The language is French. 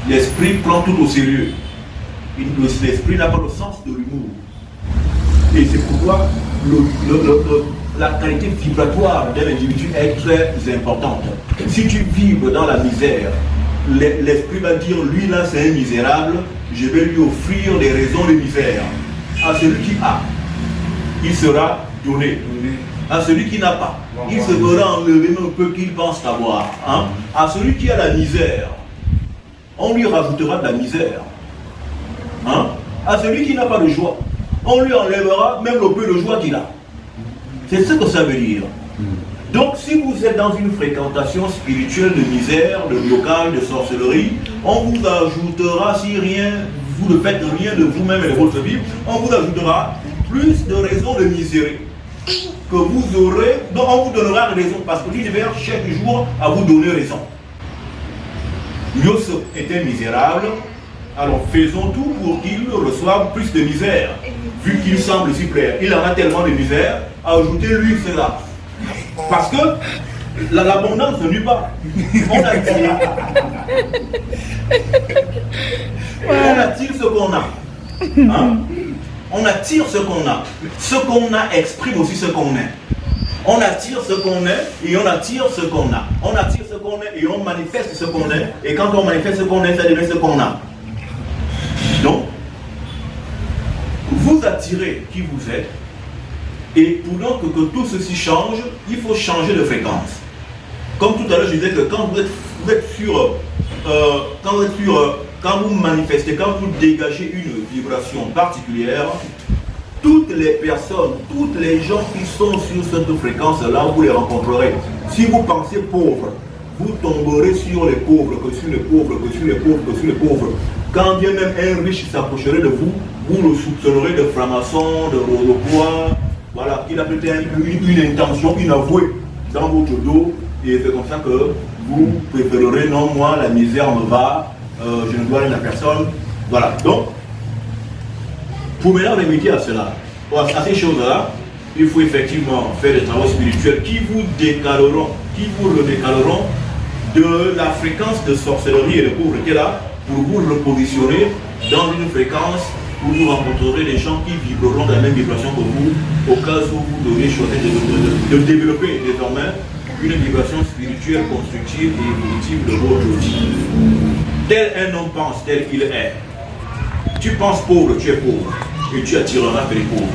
l'esprit prend tout au sérieux. L'esprit n'a pas le sens de l'humour. Et c'est pourquoi la qualité vibratoire d'un individu est très importante. Si tu vibres dans la misère, l'esprit va dire, lui là c'est un misérable, je vais lui offrir des raisons de misère. À celui qui a, il sera donné. À celui qui n'a pas, il se verra enlever un peu qu'il pense avoir. Hein? À celui qui a la misère, on lui rajoutera de la misère. Hein? À celui qui n'a pas de joie, on lui enlèvera même le peu de joie qu'il a. C'est ce que ça veut dire. Donc si vous êtes dans une fréquentation spirituelle de misère, de blocage, de sorcellerie, on vous ajoutera, si rien, vous ne faites rien de vous-même et de votre vie, on vous ajoutera plus de raisons de misérer que vous aurez, donc on vous donnera raison, parce que l'univers chaque jour à vous donner raison. Yosef était misérable, alors faisons tout pour qu'il reçoive plus de misère, vu qu'il semble s'y plaire. Il en a tellement de misère, ajoutez-lui cela. Parce que l'abondance ne nuit pas. On attire. On attire ce qu'on a. Hein? On attire ce qu'on a. Ce qu'on a exprime aussi ce qu'on est. On attire ce qu'on est et on attire ce qu'on a. On attire ce qu'on est et on manifeste ce qu'on est. Et quand on manifeste ce qu'on est, ça devient ce qu'on a. Donc, vous attirez qui vous êtes. Et pour donc que tout ceci change, il faut changer de fréquence. Comme tout à l'heure, je disais que quand quand vous manifestez, quand vous dégagez une vibration particulière, toutes les personnes, tous les gens qui sont sur cette fréquence-là, vous les rencontrerez. Si vous pensez pauvre, vous tomberez sur les pauvres, que sur les pauvres, que sur les pauvres, que sur les pauvres. Quand bien même un riche s'approcherait de vous, vous le soupçonnerez de franc-maçon, de poids. Voilà, il a peut-être une intention inavouée dans votre dos, et c'est comme ça que vous préférerez, non, moi, la misère me va, je ne dois rien à personne. Voilà, donc, pour maintenant remédier à cela, à ces choses-là, il faut effectivement faire des travaux spirituels qui vous décaleront, qui vous redécaleront de la fréquence de sorcellerie et de pauvreté là, pour vous repositionner dans une fréquence où vous rencontrerez des gens qui vibreront dans la même vibration que vous, au cas où vous devez choisir de développer désormais une vibration spirituelle, constructive et évolutive de votre vie. Tel un homme pense, tel qu'il est. Tu penses pauvre, tu es pauvre, et tu attireras vers les pauvres.